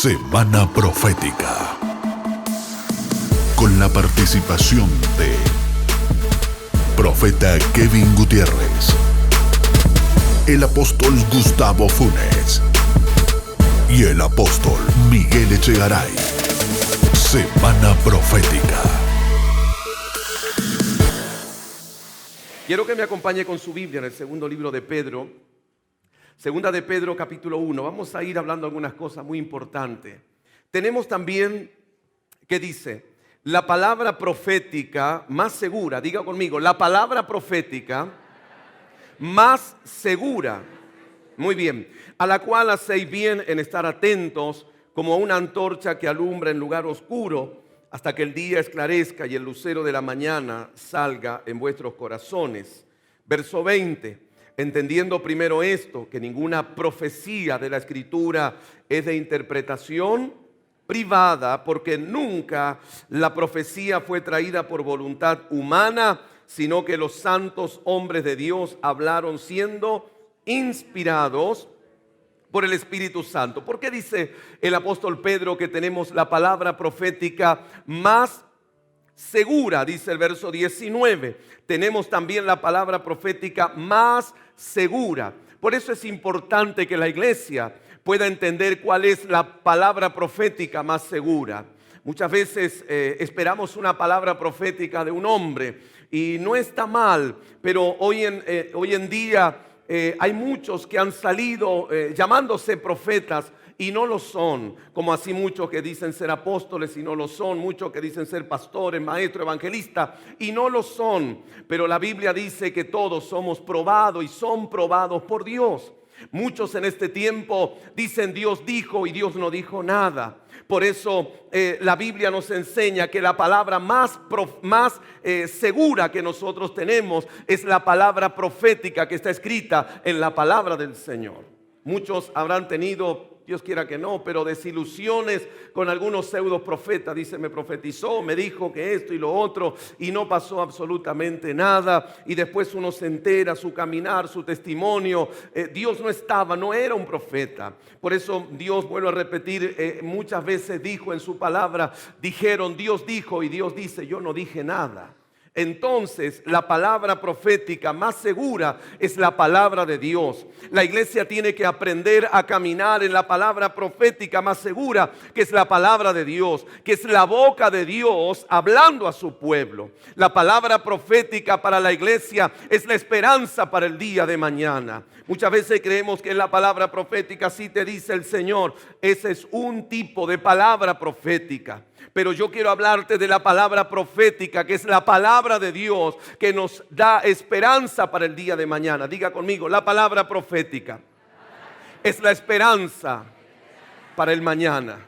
Semana Profética, con la participación de Profeta Kevin Gutiérrez, el apóstol Gustavo Funes y el apóstol Miguel Echegaray. Semana Profética. Quiero que me acompañe con su Biblia en el segundo libro de Pedro, segunda de Pedro capítulo 1. Vamos a ir hablando algunas cosas muy importantes. Tenemos también, ¿qué dice? La palabra profética más segura, diga conmigo, la palabra profética más segura. Muy bien, a la cual hacéis bien en estar atentos como una antorcha que alumbra en lugar oscuro hasta que el día esclarezca y el lucero de la mañana salga en vuestros corazones. Verso 20, entendiendo primero esto, que ninguna profecía de la Escritura es de interpretación privada, porque nunca la profecía fue traída por voluntad humana, sino que los santos hombres de Dios hablaron siendo inspirados por el Espíritu Santo. ¿Por qué dice el apóstol Pedro que tenemos la palabra profética más segura? Dice el verso 19. Tenemos también la palabra profética más segura. Por eso es importante que la iglesia pueda entender cuál es la palabra profética más segura. Muchas veces esperamos una palabra profética de un hombre y no está mal, pero hoy en día hay muchos que han salido llamándose profetas y no lo son, como así muchos que dicen ser apóstoles y no lo son, muchos que dicen ser pastores, maestros, evangelistas y no lo son. Pero la Biblia dice que todos somos probados y son probados por Dios. Muchos en este tiempo dicen Dios dijo y Dios no dijo nada. Por eso la Biblia nos enseña que la palabra más segura que nosotros tenemos es la palabra profética que está escrita en la palabra del Señor. Muchos habrán tenido, Dios quiera que no, pero desilusiones con algunos pseudo profetas. Dice, me profetizó, me dijo que esto y lo otro y no pasó absolutamente nada. Y después uno se entera su caminar, su testimonio. Dios no estaba, no era un profeta. Por eso Dios, vuelvo a repetir, muchas veces dijo en su palabra, dijeron Dios dijo y Dios dice, yo no dije nada. Entonces, la palabra profética más segura es la palabra de Dios. La iglesia tiene que aprender a caminar en la palabra profética más segura, que es la palabra de Dios, que es la boca de Dios hablando a su pueblo. La palabra profética para la iglesia es la esperanza para el día de mañana. Muchas veces creemos que en la palabra profética, así te dice el Señor, ese es un tipo de palabra profética. Pero yo quiero hablarte de la palabra profética, que es la palabra de Dios, que nos da esperanza para el día de mañana. Diga conmigo, la palabra profética es la esperanza para el mañana.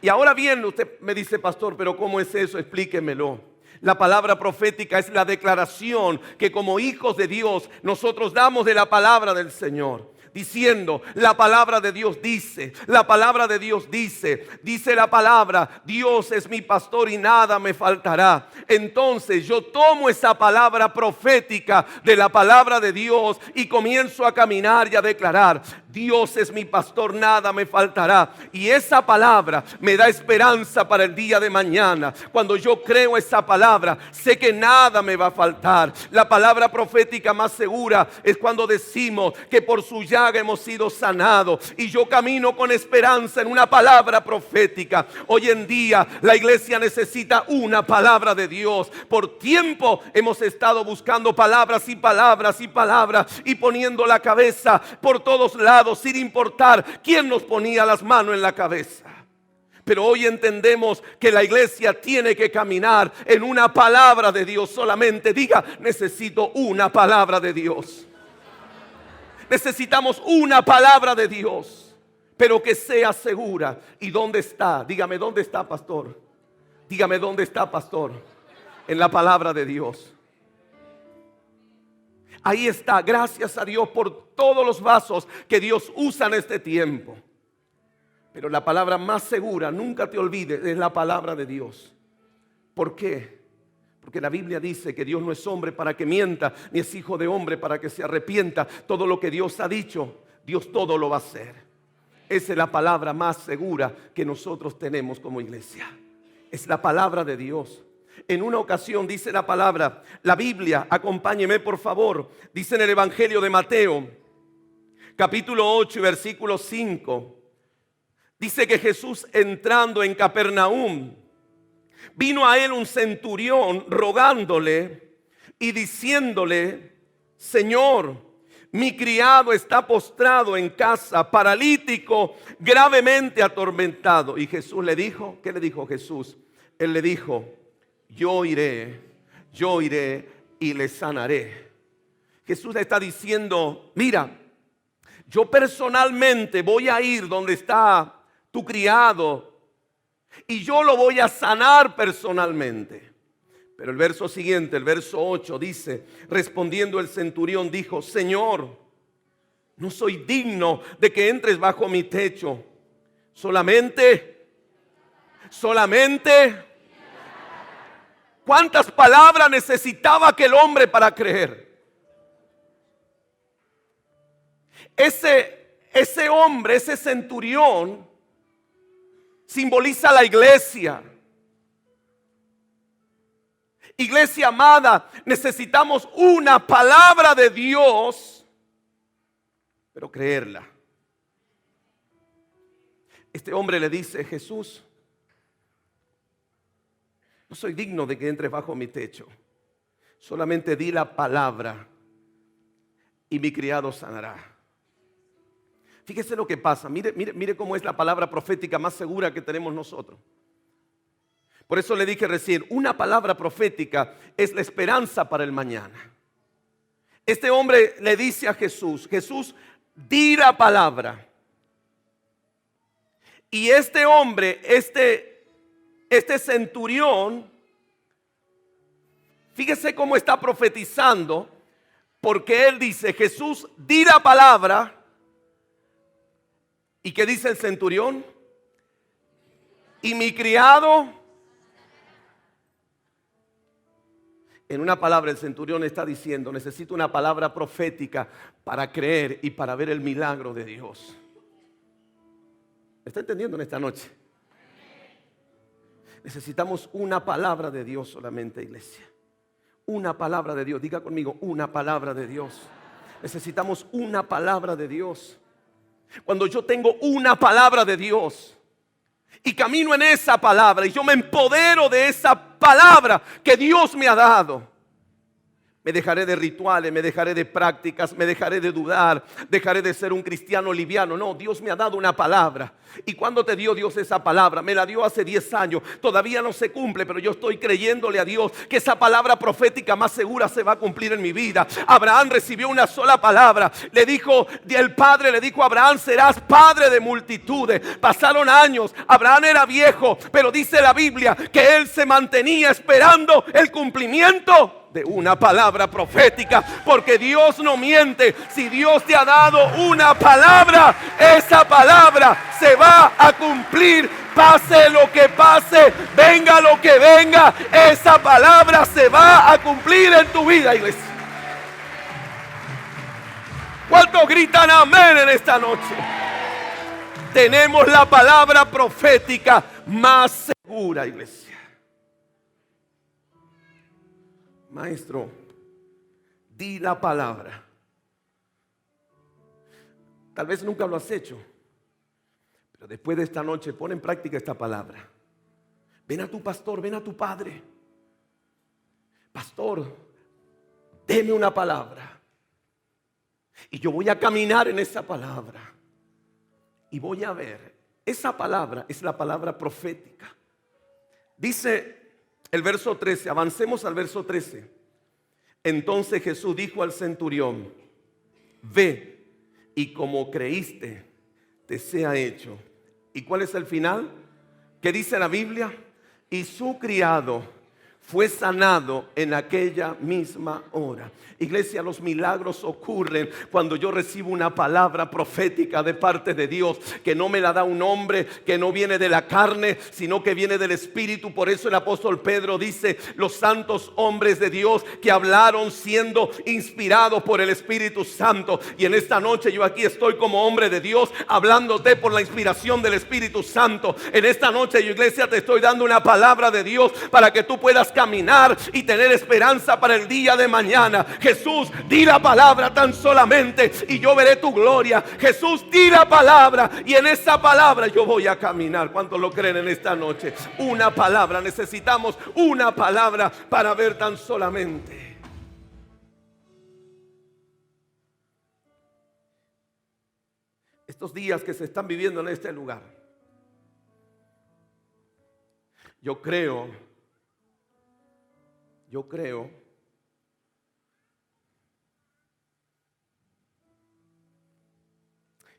Y ahora bien, usted me dice, pastor, pero ¿cómo es eso? Explíquemelo. La palabra profética es la declaración que como hijos de Dios nosotros damos de la palabra del Señor. Diciendo, la palabra de Dios dice, la palabra de Dios dice la palabra, Dios es mi pastor y nada me faltará. Entonces yo tomo esa palabra profética de la palabra de Dios y comienzo a caminar y a declarar, Dios es mi pastor, nada me faltará. Y esa palabra me da esperanza para el día de mañana. Cuando yo creo esa palabra, sé que nada me va a faltar. La palabra profética más segura es cuando decimos que por su llaga hemos sido sanados. Y yo camino con esperanza en una palabra profética. Hoy en día la iglesia necesita una palabra de Dios. Por tiempo hemos estado buscando palabras y palabras y palabras y poniendo la cabeza por todos lados sin importar quién nos ponía las manos en la cabeza. Pero hoy entendemos que la iglesia tiene que caminar en una palabra de Dios solamente. Diga, necesito una palabra de Dios. Necesitamos una palabra de Dios, pero que sea segura. ¿Y dónde está? Dígame, ¿dónde está, pastor? Dígame, ¿dónde está, pastor? En la palabra de Dios. Ahí está, gracias a Dios por todos los vasos que Dios usa en este tiempo. Pero la palabra más segura, nunca te olvides, es la palabra de Dios. ¿Por qué? Porque la Biblia dice que Dios no es hombre para que mienta, ni es hijo de hombre para que se arrepienta. Todo lo que Dios ha dicho, Dios todo lo va a hacer. Esa es la palabra más segura que nosotros tenemos como iglesia. Es la palabra de Dios. En una ocasión dice la palabra, la Biblia, acompáñeme por favor, dice en el Evangelio de Mateo, capítulo 8 y versículo 5, dice que Jesús entrando en Capernaum, vino a él un centurión rogándole y diciéndole, Señor, mi criado está postrado en casa, paralítico, gravemente atormentado. Y Jesús le dijo, ¿qué le dijo Jesús? Él le dijo, yo iré y le sanaré. Jesús le está diciendo, mira, yo personalmente voy a ir donde está tu criado y yo lo voy a sanar personalmente. Pero el verso siguiente, el verso 8 dice, respondiendo el centurión dijo, Señor, no soy digno de que entres bajo mi techo. Solamente. ¿Cuántas palabras necesitaba aquel hombre para creer? Ese hombre, ese centurión, simboliza la iglesia. Iglesia amada, necesitamos una palabra de Dios, pero creerla. Este hombre le dice, Jesús, no soy digno de que entres bajo mi techo. Solamente di la palabra y mi criado sanará. Fíjese lo que pasa. Mire cómo es la palabra profética más segura que tenemos nosotros. Por eso le dije recién, una palabra profética es la esperanza para el mañana. Este hombre le dice a Jesús, Jesús, di la palabra. Y este hombre, este centurión, fíjese cómo está profetizando, porque él dice, Jesús, di la palabra. ¿Y qué dice el centurión? Y mi criado. En una palabra el centurión está diciendo, necesito una palabra profética para creer y para ver el milagro de Dios. ¿Me está entendiendo en esta noche? Necesitamos una palabra de Dios solamente, iglesia. Una palabra de Dios. Diga conmigo, una palabra de Dios. Necesitamos una palabra de Dios. Cuando yo tengo una palabra de Dios y camino en esa palabra y yo me empodero de esa palabra que Dios me ha dado, me dejaré de rituales, me dejaré de prácticas, me dejaré de dudar, dejaré de ser un cristiano liviano. No, Dios me ha dado una palabra. ¿Y cuándo te dio Dios esa palabra? Me la dio hace 10 años. Todavía no se cumple, pero yo estoy creyéndole a Dios que esa palabra profética más segura se va a cumplir en mi vida. Abraham recibió una sola palabra. El padre le dijo a Abraham, serás padre de multitudes. Pasaron años, Abraham era viejo, pero dice la Biblia que él se mantenía esperando el cumplimiento de una palabra profética, porque Dios no miente. Si Dios te ha dado una palabra, esa palabra se va a cumplir, pase lo que pase, venga lo que venga, esa palabra se va a cumplir en tu vida, iglesia. ¿Cuántos gritan amén en esta noche? Tenemos la palabra profética más segura, iglesia. Maestro, di la palabra. Tal vez nunca lo has hecho, pero después de esta noche pon en práctica esta palabra. Ven a tu pastor, ven a tu padre. Pastor, deme una palabra. Y yo voy a caminar en esa palabra. Y voy a ver, esa palabra es la palabra profética. Dice el verso 13, avancemos al verso 13. Entonces Jesús dijo al centurión, ve y como creíste, te sea hecho. ¿Y cuál es el final? ¿Qué dice la Biblia? Y su criado fue sanado en aquella misma hora. Iglesia, los milagros ocurren cuando yo recibo una palabra profética de parte de Dios, que no me la da un hombre, que no viene de la carne, sino que viene del Espíritu. Por eso el apóstol Pedro dice: los santos hombres de Dios que hablaron siendo inspirados por el Espíritu Santo. Y en esta noche yo aquí estoy como hombre de Dios, hablándote por la inspiración del Espíritu Santo. En esta noche yo, iglesia, te estoy dando una palabra de Dios para que tú puedas caminar y tener esperanza para el día de mañana. Jesús, di la palabra tan solamente y yo veré tu gloria. Jesús, di la palabra y en esa palabra yo voy a caminar. ¿Cuántos lo creen en esta noche? Una palabra, necesitamos una palabra para ver tan solamente. Estos días que se están viviendo en este lugar, yo creo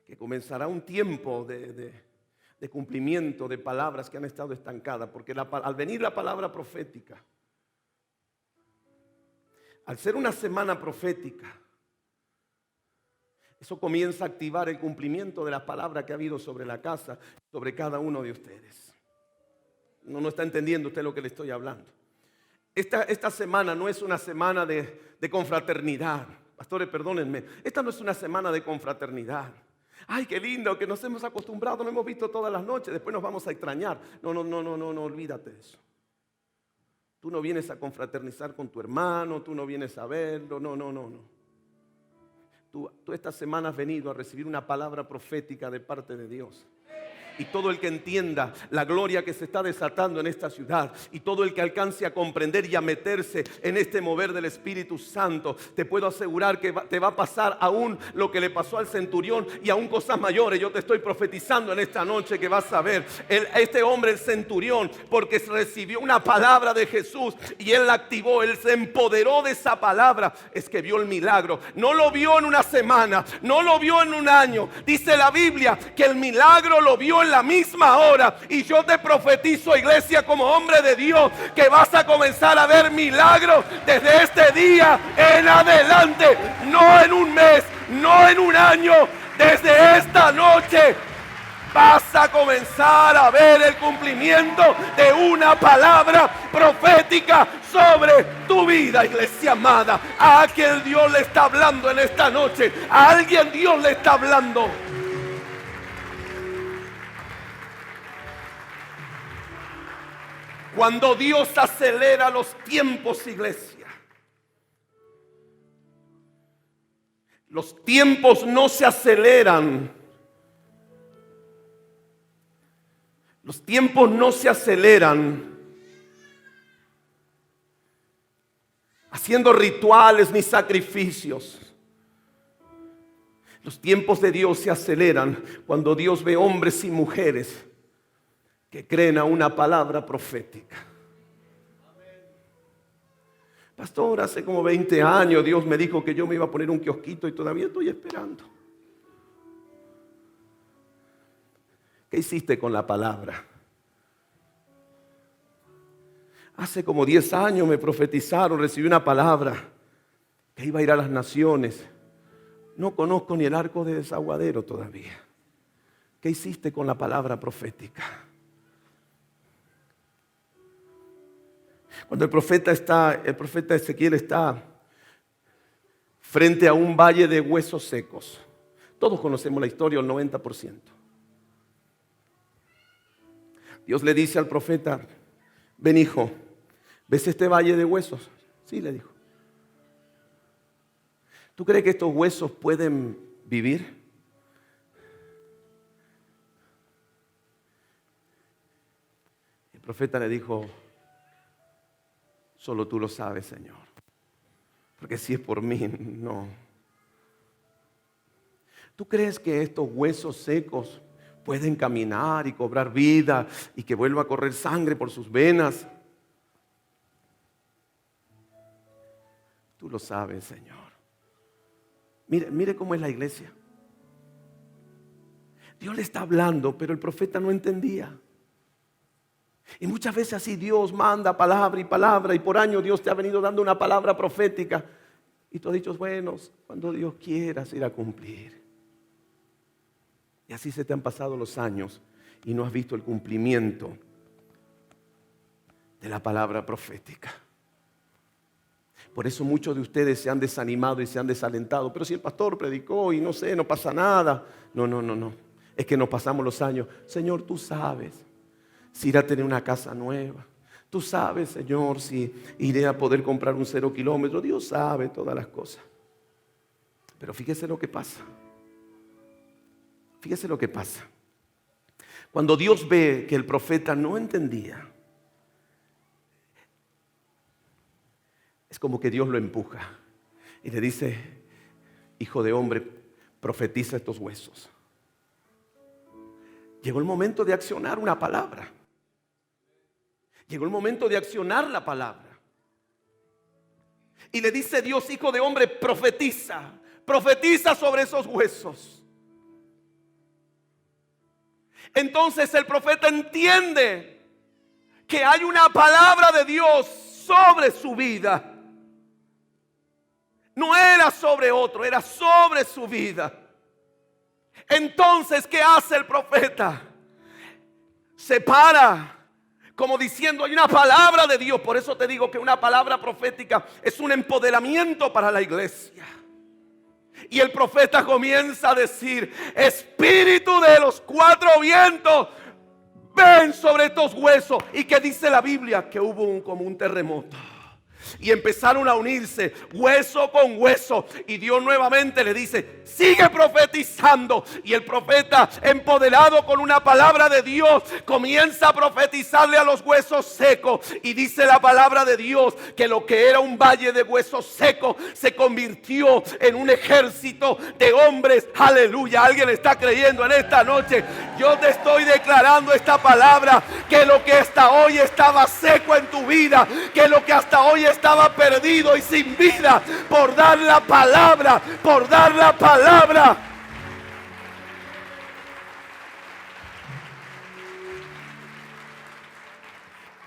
que comenzará un tiempo de cumplimiento de palabras que han estado estancadas, porque al venir la palabra profética, al ser una semana profética, eso comienza a activar el cumplimiento de la palabra que ha habido sobre la casa, sobre cada uno de ustedes. No está entendiendo usted lo que le estoy hablando. Esta semana no es una semana de confraternidad. Pastores, perdónenme, esta no es una semana de confraternidad. Ay, qué lindo, que nos hemos acostumbrado, nos hemos visto todas las noches, después nos vamos a extrañar. No, olvídate de eso. Tú no vienes a confraternizar con tu hermano, tú no vienes a verlo, no. Tú esta semana has venido a recibir una palabra profética de parte de Dios. Y todo el que entienda la gloria que se está desatando en esta ciudad, y todo el que alcance a comprender y a meterse en este mover del Espíritu Santo, te puedo asegurar que te va a pasar aún lo que le pasó al centurión y aún cosas mayores. Yo te estoy profetizando en esta noche que vas a ver. Este hombre, el centurión, porque recibió una palabra de Jesús y él la activó, él se empoderó de esa palabra, es que vio el milagro. No lo vio en una semana, no lo vio en un año. Dice la Biblia que el milagro lo vio en la misma hora. Y yo te profetizo, iglesia, como hombre de Dios, que vas a comenzar a ver milagros desde este día en adelante. No en un mes, no en un año. Desde esta noche vas a comenzar a ver el cumplimiento de una palabra profética sobre tu vida, iglesia amada. A quien Dios le está hablando en esta noche. A alguien Dios le está hablando. Cuando Dios acelera los tiempos, iglesia, los tiempos no se aceleran. Los tiempos no se aceleran haciendo rituales ni sacrificios. Los tiempos de Dios se aceleran cuando Dios ve hombres y mujeres que creen a una palabra profética. Pastor, hace como 20 años Dios me dijo que yo me iba a poner un kiosquito y todavía estoy esperando. ¿Qué hiciste con la palabra? Hace como 10 años me profetizaron, recibí una palabra que iba a ir a las naciones. No conozco ni el arco de desaguadero todavía. ¿Qué hiciste con la palabra profética? Cuando el profeta Ezequiel está frente a un valle de huesos secos. Todos conocemos la historia, el 90%. Dios le dice al profeta: ven, hijo, ¿ves este valle de huesos? Sí, le dijo. ¿Tú crees que estos huesos pueden vivir? El profeta le dijo: solo tú lo sabes, Señor. Porque si es por mí, no. ¿Tú crees que estos huesos secos pueden caminar y cobrar vida y que vuelva a correr sangre por sus venas? Tú lo sabes, Señor. Mire cómo es la iglesia. Dios le está hablando, pero el profeta no entendía. Y muchas veces así Dios manda palabra y por años Dios te ha venido dando una palabra profética. Y tú has dicho, bueno, cuando Dios quiera se irá a cumplir. Y así se te han pasado los años y no has visto el cumplimiento de la palabra profética. Por eso muchos de ustedes se han desanimado y se han desalentado. Pero si el pastor predicó y no sé, no pasa nada. No. Es que nos pasamos los años. Señor, tú sabes si iré a tener una casa nueva. Tú sabes, Señor, si iré a poder comprar un 0 kilómetro. Dios sabe todas las cosas. Pero fíjese lo que pasa. Fíjese lo que pasa. Cuando Dios ve que el profeta no entendía, es como que Dios lo empuja y le dice, hijo de hombre, profetiza estos huesos. Llegó el momento de accionar una palabra. Llegó el momento de accionar la palabra. Y le dice Dios, hijo de hombre, profetiza sobre esos huesos. Entonces el profeta entiende que hay una palabra de Dios sobre su vida. No era sobre otro, era sobre su vida. Entonces, ¿qué hace el profeta? Se para como diciendo, hay una palabra de Dios. Por eso te digo que una palabra profética es un empoderamiento para la iglesia. Y el profeta comienza a decir, espíritu de los 4 vientos, ven sobre estos huesos. ¿Y qué dice la Biblia? Que hubo como un terremoto. Y empezaron a unirse hueso con hueso. Y Dios nuevamente le dice, sigue profetizando. Y el profeta, empoderado con una palabra de Dios, comienza a profetizarle a los huesos secos. Y dice la palabra de Dios que lo que era un valle de huesos secos se convirtió en un ejército de hombres. Aleluya, alguien está creyendo en esta noche. Yo te estoy declarando esta palabra, que lo que hasta hoy estaba seco en tu vida, que lo que hasta hoy estaba perdido y sin vida, por dar la palabra, por dar la palabra.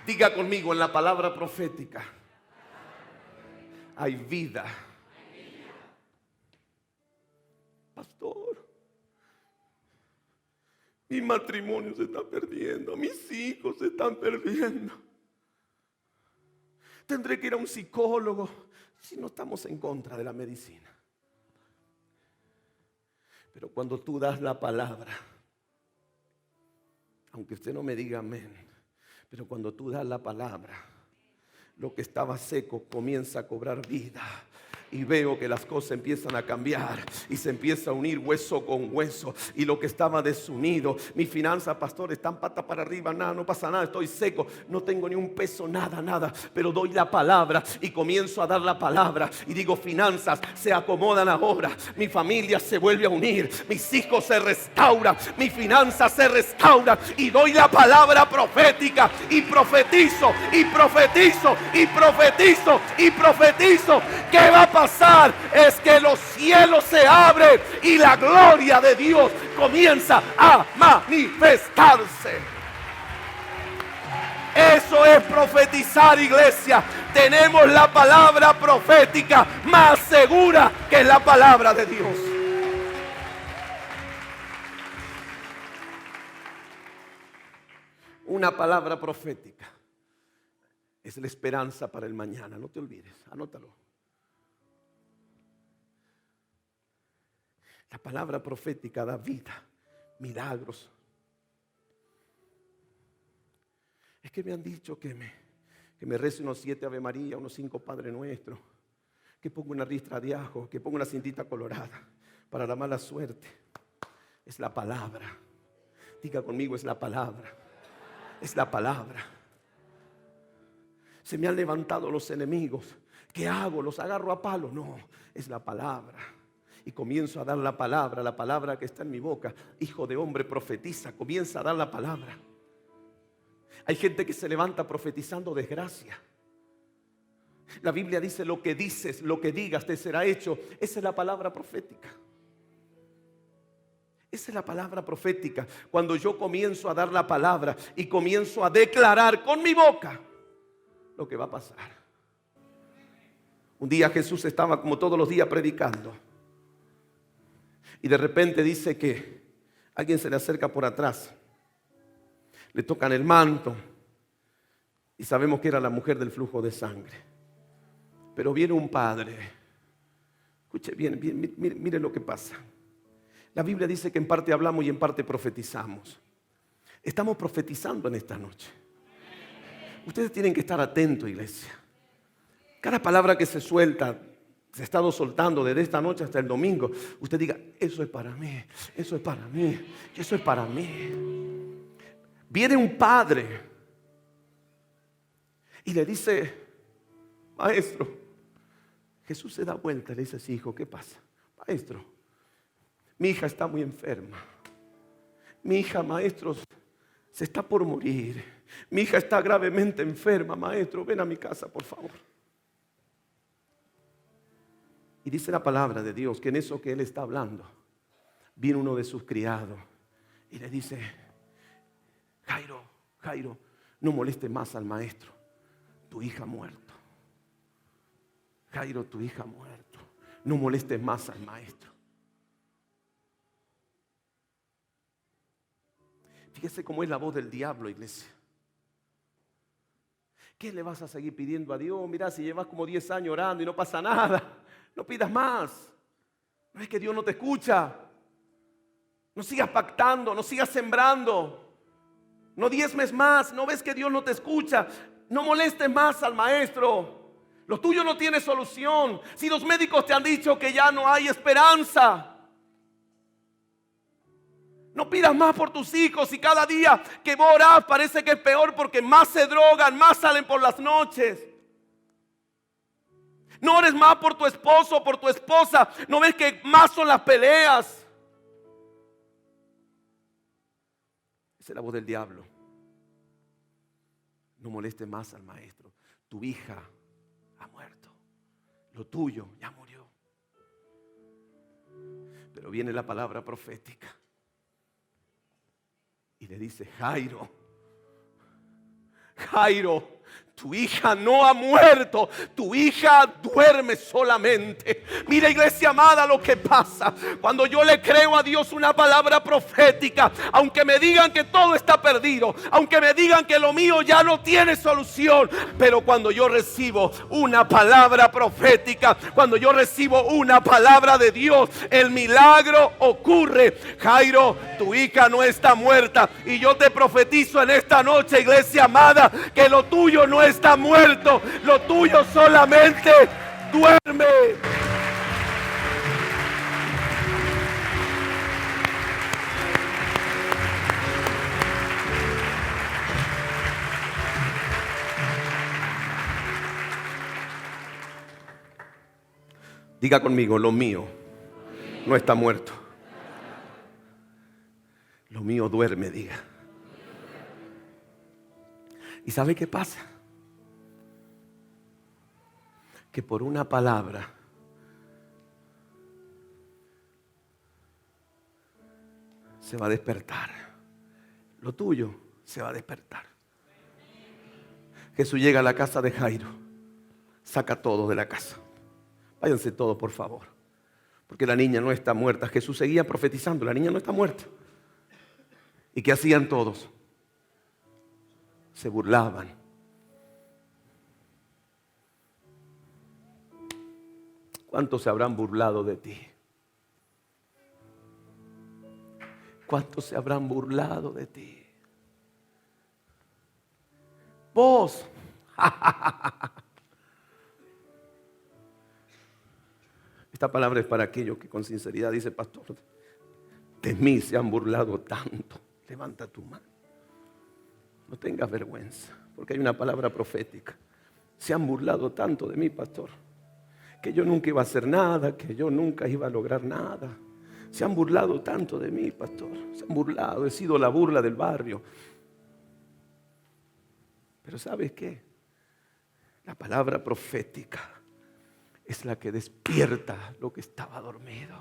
Diga conmigo, en la palabra profética hay vida. Pastor, mi matrimonio se está perdiendo, mis hijos se están perdiendo. Tendré que ir a un psicólogo. Si no estamos en contra de la medicina. Pero cuando tú das la palabra, aunque usted no me diga amén, pero cuando tú das la palabra, lo que estaba seco comienza a cobrar vida. Y veo que las cosas empiezan a cambiar y se empieza a unir hueso con hueso. Y lo que estaba desunido, mi finanza, pastor, están patas para arriba, nada, no pasa nada, estoy seco, no tengo ni un peso, nada. Pero doy la palabra y comienzo a dar la palabra. Y digo, finanzas se acomodan ahora, mi familia se vuelve a unir, mis hijos se restauran, mi finanza se restaura. Y doy la palabra profética y profetizo, y profetizo, y profetizo, y profetizo. ¿Qué va a pasar? Es que los cielos se abren y la gloria de Dios comienza a manifestarse. Eso es profetizar, iglesia. Tenemos la palabra profética más segura que la palabra de Dios. Una palabra profética es la esperanza para el mañana. No te olvides, anótalo. La palabra profética da vida, milagros. Es que me han dicho que me rece unos 7 Ave María, unos 5 Padre Nuestro, que pongo una ristra de ajo, que pongo una cintita colorada para la mala suerte. Es la palabra. Diga conmigo, es la palabra. Es la palabra. Se me han levantado los enemigos. ¿Qué hago? ¿Los agarro a palo? No, es la palabra. Y comienzo a dar la palabra que está en mi boca. Hijo de hombre, profetiza, comienza a dar la palabra. Hay gente que se levanta profetizando desgracia. La Biblia dice, lo que dices, lo que digas te será hecho. Esa es la palabra profética. Esa es la palabra profética. Cuando yo comienzo a dar la palabra y comienzo a declarar con mi boca lo que va a pasar. Un día Jesús estaba como todos los días predicando. Y de repente dice que alguien se le acerca por atrás. Le tocan el manto. Y sabemos que era la mujer del flujo de sangre. Pero viene un padre. Escuche bien, mire lo que pasa. La Biblia dice que en parte hablamos y en parte profetizamos. Estamos profetizando en esta noche. Ustedes tienen que estar atentos, iglesia. Cada palabra que se suelta, se ha estado soltando desde esta noche hasta el domingo. Usted diga, eso es para mí, eso es para mí, eso es para mí. Viene un padre y le dice, maestro, Jesús se da vuelta y le dice así, hijo, ¿qué pasa? Maestro, mi hija está muy enferma. Mi hija, maestro, se está por morir. Mi hija está gravemente enferma, maestro, ven a mi casa, por favor. Y dice la palabra de Dios que en eso que él está hablando, viene uno de sus criados y le dice, Jairo, no moleste más al maestro, tu hija ha muerto. Jairo, tu hija ha muerto, no molestes más al maestro. Fíjese cómo es la voz del diablo, iglesia. ¿Qué le vas a seguir pidiendo a Dios? Mira, si llevas como 10 años orando y no pasa nada, no pidas más. No es que Dios no te escucha. No sigas pactando, no sigas sembrando. No diezmes más, no ves que Dios no te escucha. No molestes más al maestro. Lo tuyo no tiene solución. Si los médicos te han dicho que ya no hay esperanza. No pidas más por tus hijos y cada día que vos orás parece que es peor porque más se drogan, más salen por las noches. No ores más por tu esposo o por tu esposa. ¿No ves que más son las peleas? Esa es la voz del diablo. No moleste más al maestro. Tu hija ha muerto. Lo tuyo ya murió. Pero viene la palabra profética. Y le dice, Jairo, tu hija no ha muerto, tu hija duerme solamente. Mira, iglesia amada, lo que pasa cuando yo le creo a Dios una palabra profética. Aunque me digan que todo está perdido, aunque me digan que lo mío ya no tiene solución, pero cuando yo recibo una palabra profética, cuando yo recibo una palabra de Dios, el milagro ocurre. Jairo, tu hija no está muerta. Y yo te profetizo en esta noche, iglesia amada, que lo tuyo no está muerto, lo tuyo solamente duerme. Diga conmigo, lo mío no está muerto. Lo mío duerme, diga. ¿Y sabe qué pasa? Que por una palabra se va a despertar. Lo tuyo se va a despertar. Jesús llega a la casa de Jairo, saca todo de la casa. Váyanse todos, por favor, porque la niña no está muerta. Jesús seguía profetizando, la niña no está muerta. ¿Y qué hacían todos? Se burlaban. ¿Cuántos se habrán burlado de ti? ¿Cuántos se habrán burlado de ti? Vos. Esta palabra es para aquellos que con sinceridad dice, pastor, de mí se han burlado tanto. Levanta tu mano. No tengas vergüenza, porque hay una palabra profética. Se han burlado tanto de mí, pastor, que yo nunca iba a hacer nada, que yo nunca iba a lograr nada. Se han burlado tanto de mí, pastor. Se han burlado, he sido la burla del barrio. Pero ¿sabes qué? La palabra profética es la que despierta lo que estaba dormido.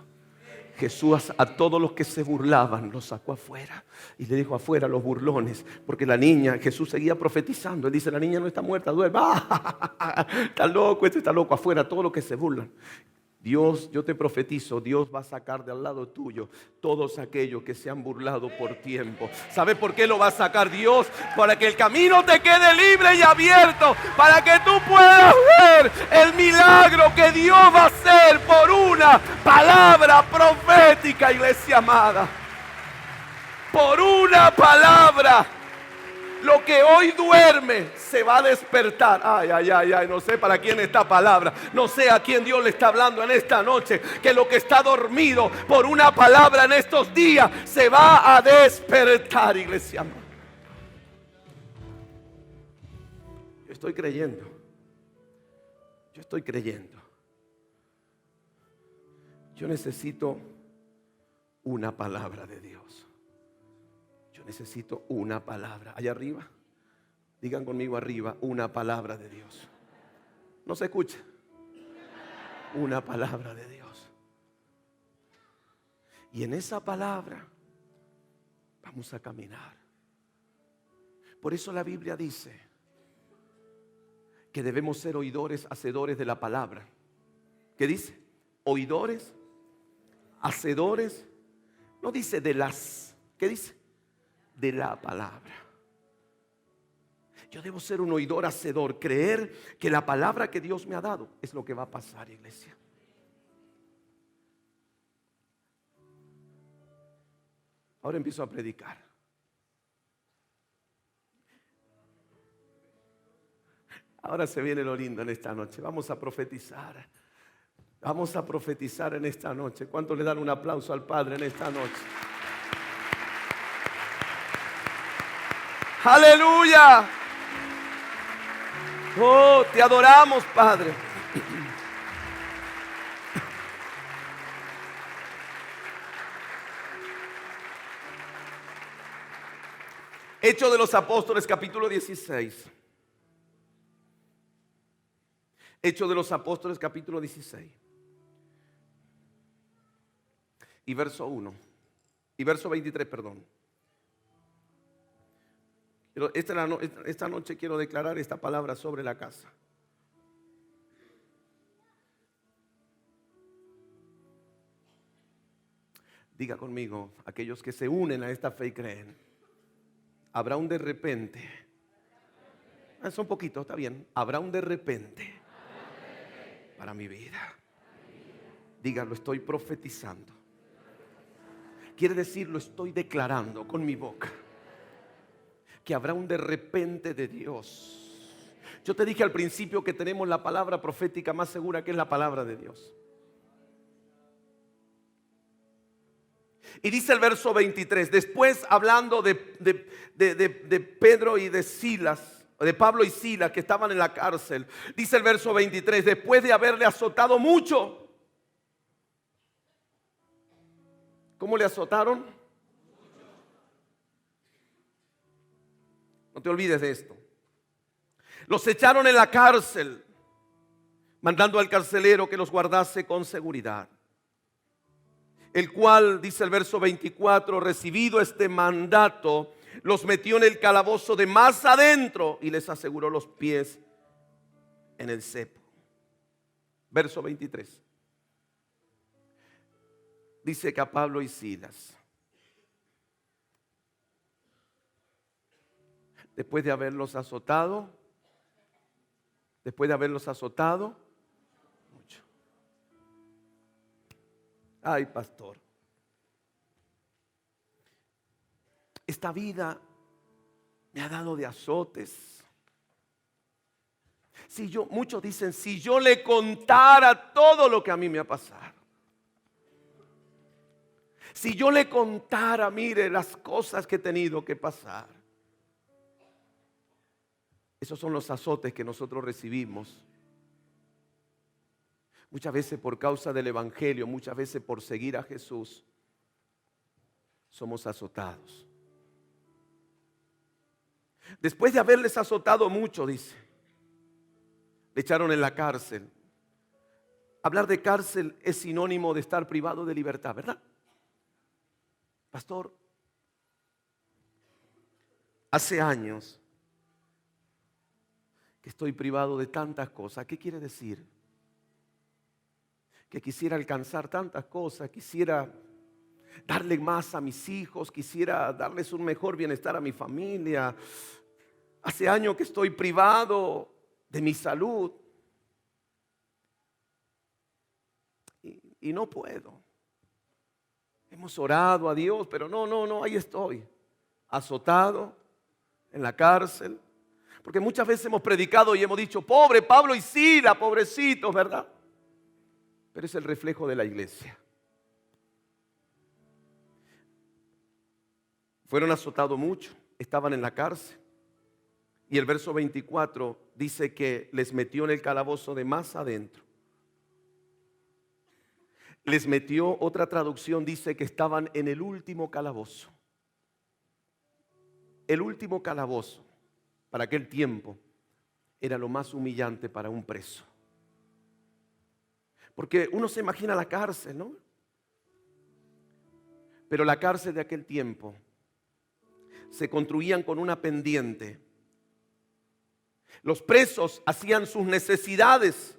Jesús a todos los que se burlaban los sacó afuera y le dijo: afuera los burlones, porque la niña, Jesús seguía profetizando. Él dice: la niña no está muerta, duerme. Está loco, este está loco. Afuera todos los que se burlan. Dios, yo te profetizo, Dios va a sacar de al lado tuyo todos aquellos que se han burlado por tiempo. ¿Sabe por qué lo va a sacar Dios? Para que el camino te quede libre y abierto, para que tú puedas ver el milagro que Dios va a hacer por una palabra profética, iglesia amada. Por una palabra. Lo que hoy duerme se va a despertar. Ay, no sé para quién esta palabra. No sé a quién Dios le está hablando en esta noche. Que lo que está dormido por una palabra en estos días se va a despertar, iglesia. Yo estoy creyendo. Yo necesito una palabra de Dios. Necesito una palabra. Allá arriba, digan conmigo arriba, una palabra de Dios. ¿No se escucha? Una palabra de Dios. Y en esa palabra vamos a caminar. Por eso la Biblia dice que debemos ser oidores, hacedores de la palabra. ¿Qué dice? Oidores, hacedores. No dice de las. ¿Qué dice? De la palabra. Yo debo ser un oidor hacedor, creer que la palabra que Dios me ha dado es lo que va a pasar, iglesia. Ahora empiezo a predicar. Ahora se viene lo lindo en esta noche. Vamos a profetizar. Vamos a profetizar en esta noche. ¿Cuántos le dan un aplauso al Padre en esta noche? ¡Aleluya! Oh, te adoramos, Padre. Hechos de los Apóstoles, capítulo 16. Hechos de los Apóstoles, capítulo 16. Y verso 1. Y verso 23, perdón. Esta noche quiero declarar esta palabra sobre la casa. Diga conmigo, aquellos que se unen a esta fe y creen, habrá un de repente. Es un poquito, está bien. Habrá un de repente para mi vida. Diga, lo estoy profetizando. Quiere decir, lo estoy declarando con mi boca. Que habrá un de repente de Dios. Yo te dije al principio que tenemos la palabra profética más segura, que es la palabra de Dios. Y dice el verso 23, después hablando de Pedro y de Silas, de Pablo y Silas que estaban en la cárcel, dice el verso 23, después de haberle azotado mucho. ¿Cómo le azotaron? No te olvides de esto. Los echaron en la cárcel, mandando al carcelero que los guardase con seguridad. El cual, dice el verso 24, recibido este mandato, los metió en el calabozo de más adentro y les aseguró los pies en el cepo. Verso 23. Dice que a Pablo y Silas, después de haberlos azotado mucho. Ay, pastor, esta vida me ha dado de azotes. Muchos dicen, si yo le contara todo lo que a mí me ha pasado. Si yo le contara, mire, las cosas que he tenido que pasar. Esos son los azotes que nosotros recibimos. Muchas veces por causa del evangelio, muchas veces por seguir a Jesús, somos azotados. Después de haberles azotado mucho, dice, le echaron en la cárcel. Hablar de cárcel es sinónimo de estar privado de libertad, ¿verdad? Pastor, hace años que estoy privado de tantas cosas. ¿Qué quiere decir? Que quisiera alcanzar tantas cosas, quisiera darle más a mis hijos, quisiera darles un mejor bienestar a mi familia. Hace años que estoy privado de mi salud y no puedo. Hemos orado a Dios, pero no, ahí estoy, azotado en la cárcel. Porque muchas veces hemos predicado y hemos dicho, pobre Pablo y Sila, pobrecitos, ¿verdad? Pero es el reflejo de la iglesia. Fueron azotados mucho, estaban en la cárcel. Y el verso 24 dice que les metió en el calabozo de más adentro. Les metió, otra traducción dice que estaban en el último calabozo. El último calabozo para aquel tiempo era lo más humillante para un preso. Porque uno se imagina la cárcel, ¿no? Pero la cárcel de aquel tiempo se construían con una pendiente. Los presos hacían sus necesidades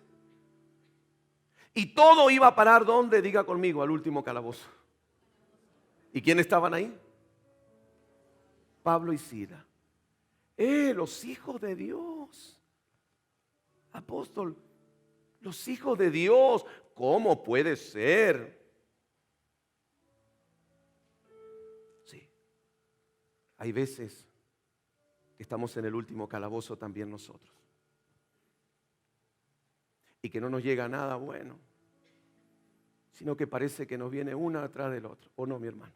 y todo iba a parar, ¿dónde? Diga conmigo, al último calabozo. ¿Y quiénes estaban ahí? Pablo y Sila. Los hijos de Dios. Apóstol, los hijos de Dios. ¿Cómo puede ser? Sí. Hay veces que estamos en el último calabozo también nosotros. Y que no nos llega nada bueno, sino que parece que nos viene una atrás del otro. ¿O no, mi hermano?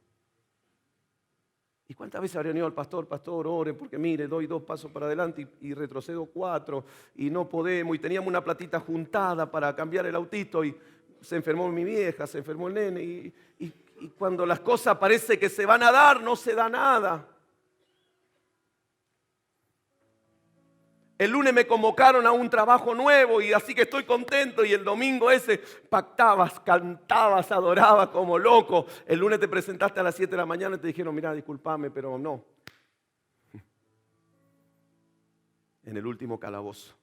¿Y cuántas veces habrá venido al pastor? Pastor, ore, porque mire, doy 2 pasos para adelante y retrocedo 4 y no podemos. Y teníamos una platita juntada para cambiar el autito y se enfermó mi vieja, se enfermó el nene. Y cuando las cosas parece que se van a dar, no se da nada. El lunes me convocaron a un trabajo nuevo y así que estoy contento, y el domingo ese pactabas, cantabas, adorabas como loco. El lunes te presentaste a las 7 de la mañana y te dijeron, mira, discúlpame, pero no. En el último calabozo.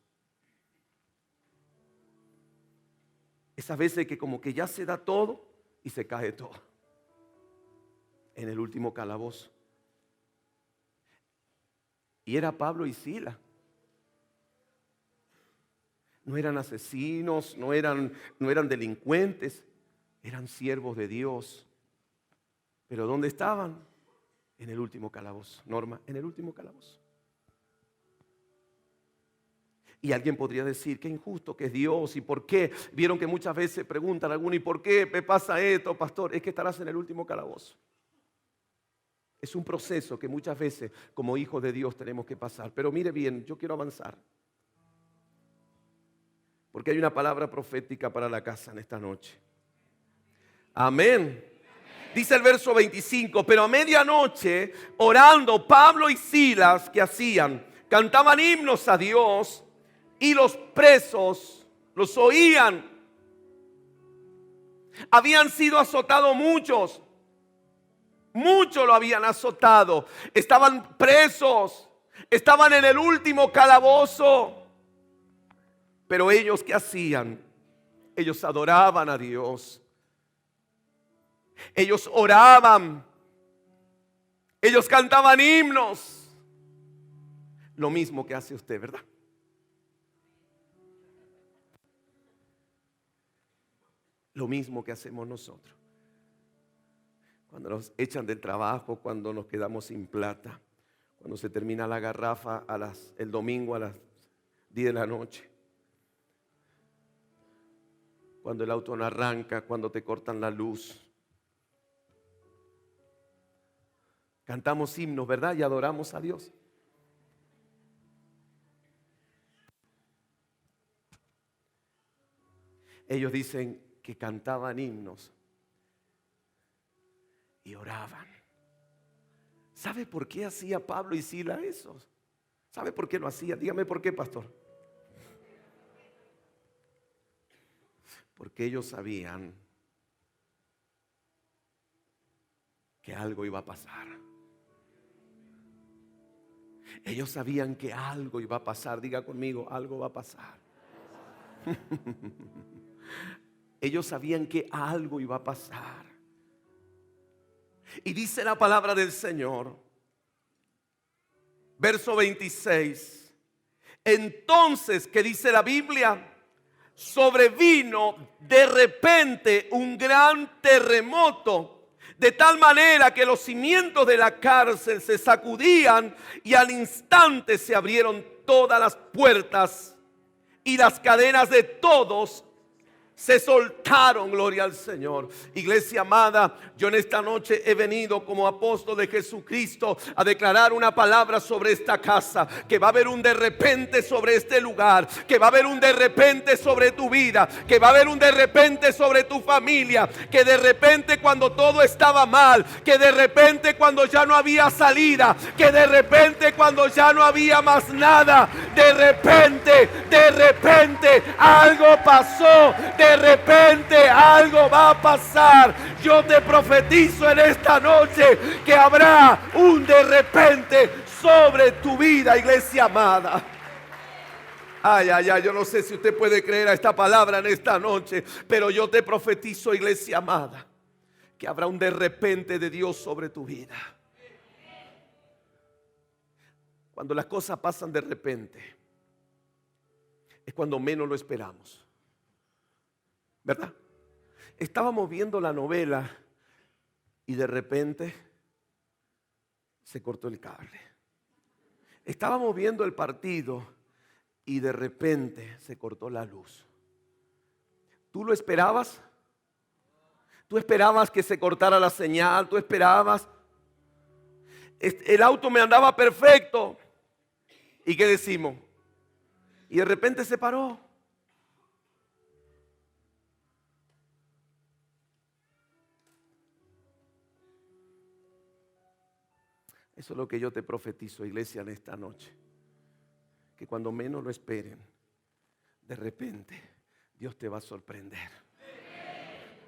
Esas veces que como que ya se da todo y se cae todo. En el último calabozo. Y era Pablo y Sila. No eran asesinos, no eran delincuentes, eran siervos de Dios. ¿Pero dónde estaban? En el último calabozo. Norma, en el último calabozo. Y alguien podría decir, qué injusto que es Dios, y por qué. Vieron que muchas veces preguntan a alguno, ¿y por qué me pasa esto, pastor? Es que estarás en el último calabozo. Es un proceso que muchas veces como hijos de Dios tenemos que pasar. Pero mire bien, yo quiero avanzar. Porque hay una palabra profética para la casa en esta noche. Amén. Dice el verso 25, pero a medianoche, orando, Pablo y Silas, ¿qué hacían? Cantaban himnos a Dios y los presos los oían. Habían sido azotados muchos. Muchos lo habían azotado. Estaban presos. Estaban en el último calabozo. Pero ellos, ¿qué hacían? Ellos adoraban a Dios. Ellos oraban. Ellos cantaban himnos. Lo mismo que hace usted, ¿verdad? Lo mismo que hacemos nosotros. Cuando nos echan del trabajo, cuando nos quedamos sin plata, cuando se termina la garrafa el domingo a las 10 de la noche. Cuando el auto no arranca, cuando te cortan la luz. Cantamos himnos, ¿verdad? Y adoramos a Dios. Ellos dicen que cantaban himnos y oraban. ¿Sabe por qué hacía Pablo y Sila eso? ¿Sabe por qué lo hacía? Dígame por qué, pastor. Porque ellos sabían que algo iba a pasar. Ellos sabían que algo iba a pasar. Diga conmigo, algo va a pasar. Ellos sabían que algo iba a pasar. Y dice la palabra del Señor, verso 26. Entonces, ¿qué dice la Biblia? Sobrevino de repente un gran terremoto, de tal manera que los cimientos de la cárcel se sacudían y al instante se abrieron todas las puertas y las cadenas de todos se soltaron. Gloria al Señor. Iglesia amada, yo en esta noche he venido como apóstol de Jesucristo a declarar una palabra sobre esta casa, que va a haber un de repente sobre este lugar, que va a haber un de repente sobre tu vida, que va a haber un de repente sobre tu familia, que de repente cuando todo estaba mal, que de repente cuando ya no había salida, que de repente cuando ya no había más nada, de repente algo pasó. De repente algo va a pasar. Yo te profetizo en esta noche que habrá un de repente sobre tu vida, iglesia amada. Ay, yo no sé si usted puede creer a esta palabra en esta noche, pero yo te profetizo, iglesia amada, que habrá un de repente de Dios sobre tu vida. Cuando las cosas pasan de repente, es cuando menos lo esperamos. ¿Verdad? Estábamos viendo la novela y de repente se cortó el cable. Estábamos viendo el partido y de repente se cortó la luz. ¿Tú lo esperabas? ¿Tú esperabas que se cortara la señal? ¿Tú esperabas? El auto me andaba perfecto. ¿Y qué decimos? Y de repente se paró. Eso es lo que yo te profetizo, iglesia, en esta noche. Que cuando menos lo esperen, de repente Dios te va a sorprender.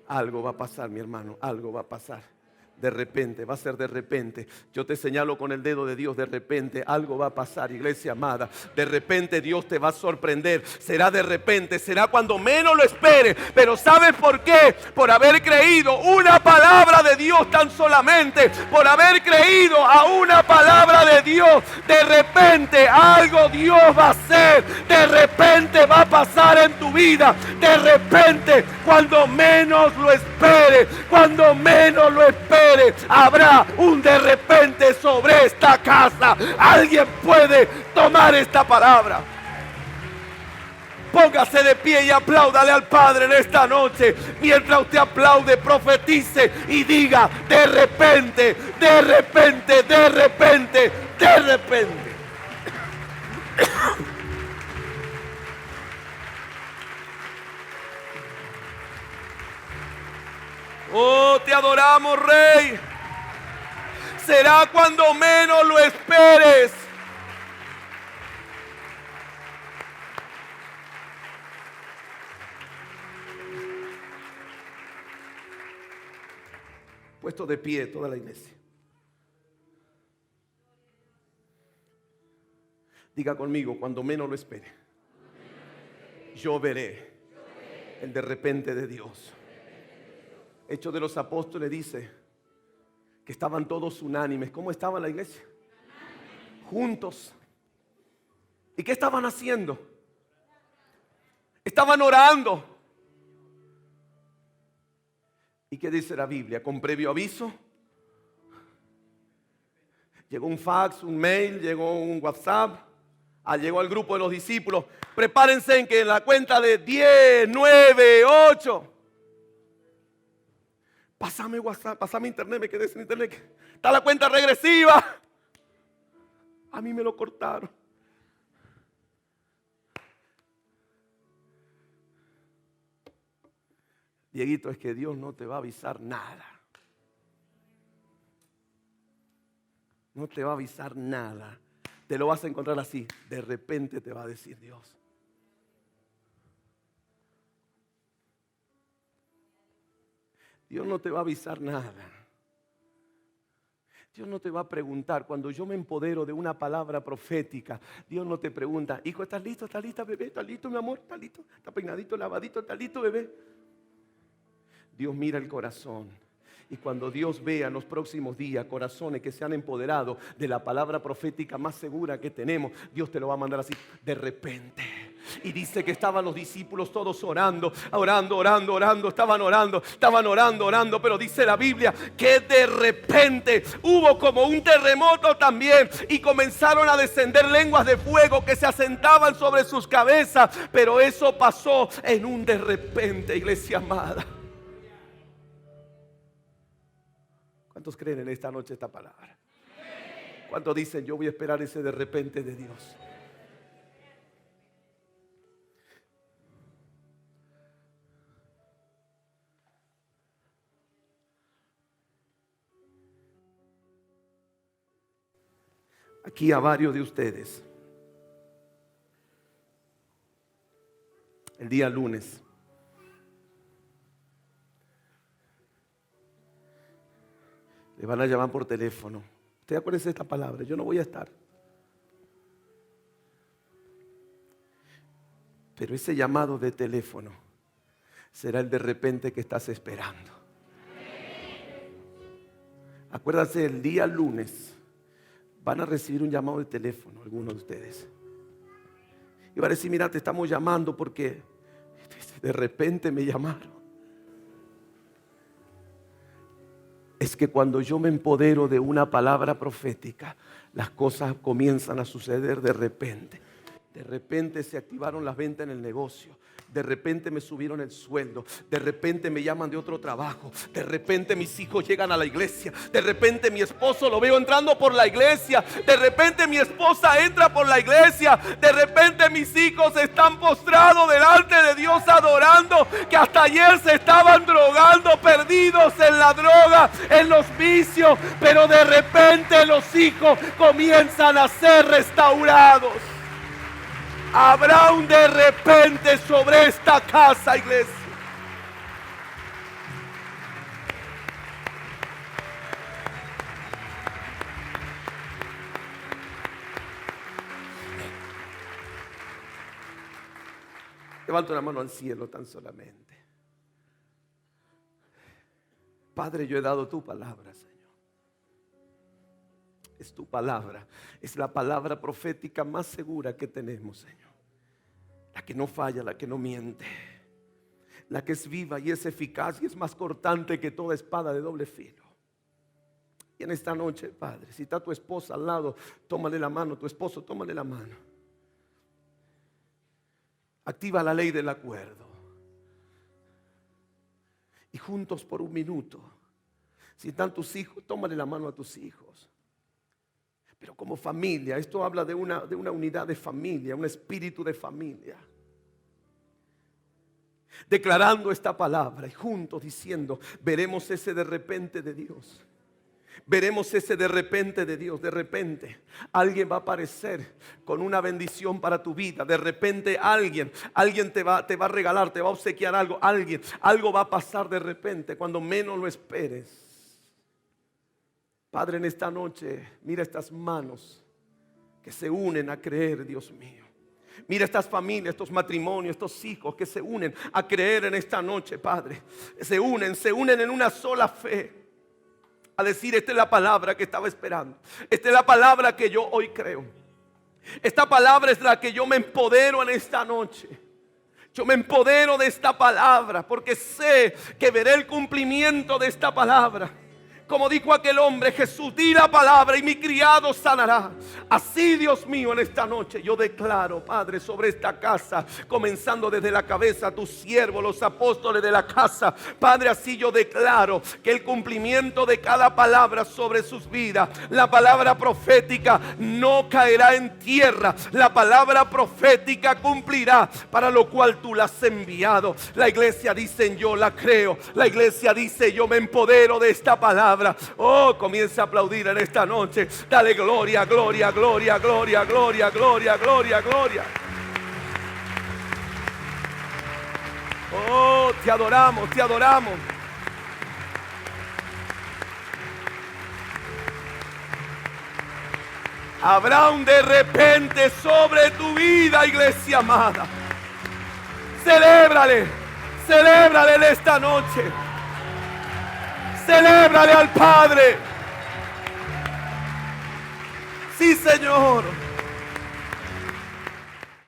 Algo va a pasar, mi hermano, algo va a pasar. De repente, va a ser de repente. Yo te señalo con el dedo de Dios, de repente algo va a pasar, iglesia amada. De repente Dios te va a sorprender. Será de repente, será cuando menos lo esperes. Pero ¿sabes por qué? Por haber creído una palabra de Dios tan solamente. Por haber creído a una palabra de Dios. De repente algo Dios va a hacer. De repente va a pasar en tu vida. De repente, cuando menos lo esperes. Cuando menos lo esperes. Habrá un de repente sobre esta casa. Alguien puede tomar esta palabra. Póngase de pie y apláudale al Padre en esta noche. Mientras usted aplaude, profetice y diga: de repente, de repente, de repente, de repente. Oh, te adoramos, Rey. Será cuando menos lo esperes. Puesto de pie toda la iglesia. Diga conmigo: cuando menos lo espere, yo veré el de repente de Dios. Hechos de los Apóstoles dice que estaban todos unánimes. ¿Cómo estaba la iglesia? Juntos. ¿Y qué estaban haciendo? Estaban orando. ¿Y qué dice la Biblia? Con previo aviso. Llegó un fax, un mail, llegó un WhatsApp. Llegó al grupo de los discípulos. Prepárense en que en la cuenta de 10, 9, 8. Pásame WhatsApp, pásame internet, me quedé sin internet. Está la cuenta regresiva. A mí me lo cortaron. Dieguito, es que Dios no te va a avisar nada. No te va a avisar nada. Te lo vas a encontrar así. De repente te va a decir Dios. Dios no te va a avisar nada. Dios no te va a preguntar. Cuando yo me empodero de una palabra profética, Dios no te pregunta, hijo, ¿estás listo? ¿Estás lista, bebé? ¿Estás listo, mi amor? ¿Estás listo? ¿Estás peinadito, lavadito? ¿Estás listo, bebé? Dios mira el corazón. Y cuando Dios vea en los próximos días corazones que se han empoderado de la palabra profética más segura que tenemos, Dios te lo va a mandar así, de repente. Y dice que estaban los discípulos todos orando, estaban orando, pero dice la Biblia que de repente hubo como un terremoto también y comenzaron a descender lenguas de fuego que se asentaban sobre sus cabezas, pero eso pasó en un de repente, iglesia amada. ¿Cuántos creen en esta noche esta palabra? ¿Cuántos dicen, yo voy a esperar ese de repente de Dios? Aquí a varios de ustedes, el día lunes, le van a llamar por teléfono. Usted acuérdese de esta palabra, yo no voy a estar. Pero ese llamado de teléfono será el de repente que estás esperando. Acuérdense, el día lunes van a recibir un llamado de teléfono, algunos de ustedes. Y van a decir, mira, te estamos llamando porque de repente me llamaron. Es que cuando yo me empodero de una palabra profética, las cosas comienzan a suceder de repente. De repente se activaron las ventas en el negocio. De repente me subieron el sueldo. De repente me llaman de otro trabajo. De repente mis hijos llegan a la iglesia. De repente mi esposo lo veo entrando por la iglesia. De repente mi esposa entra por la iglesia. De repente mis hijos están postrados delante de Dios adorando. Que hasta ayer se estaban drogando, perdidos en la droga, en los vicios. Pero de repente los hijos comienzan a ser restaurados. Habrá un de repente sobre esta casa, iglesia. Levanta una mano al cielo tan solamente. Padre, yo he dado tu palabra, Señor. Es tu palabra, es la palabra profética más segura que tenemos, Señor. La que no falla, la que no miente, la que es viva y es eficaz y es más cortante que toda espada de doble filo. Y en esta noche, Padre, si está tu esposa al lado, tómale la mano, tu esposo, tómale la mano. Activa la ley del acuerdo. Y juntos por un minuto, si están tus hijos, tómale la mano a tus hijos. Pero como familia, esto habla de una unidad de familia, un espíritu de familia. Declarando esta palabra y juntos diciendo, veremos ese de repente de Dios. Veremos ese de repente de Dios. De repente alguien va a aparecer con una bendición para tu vida. De repente alguien te va a regalar, te va a obsequiar algo. Algo va a pasar de repente cuando menos lo esperes. Padre, en esta noche, mira estas manos que se unen a creer, Dios mío. Mira estas familias, estos matrimonios, estos hijos que se unen a creer en esta noche, Padre. Se unen en una sola fe. A decir, esta es la palabra que estaba esperando. Esta es la palabra que yo hoy creo. Esta palabra es la que yo me empodero en esta noche. Yo me empodero de esta palabra porque sé que veré el cumplimiento de esta palabra. Como dijo aquel hombre, Jesús, di la palabra y mi criado sanará. Así, Dios mío, en esta noche yo declaro, Padre, sobre esta casa, comenzando desde la cabeza, tus siervos, los apóstoles de la casa. Padre, así yo declaro que el cumplimiento de cada palabra sobre sus vidas, la palabra profética no caerá en tierra. La palabra profética cumplirá, para lo cual tú la has enviado. La iglesia dice, yo la creo. La iglesia dice, yo me empodero de esta palabra. Oh, comienza a aplaudir en esta noche. Dale gloria, gloria, gloria, gloria, gloria, gloria, gloria, gloria. Oh, te adoramos, te adoramos. Habrá un de repente sobre tu vida, iglesia amada. Celébrale, celébrale en esta noche. Celébrale al Padre. Sí, Señor.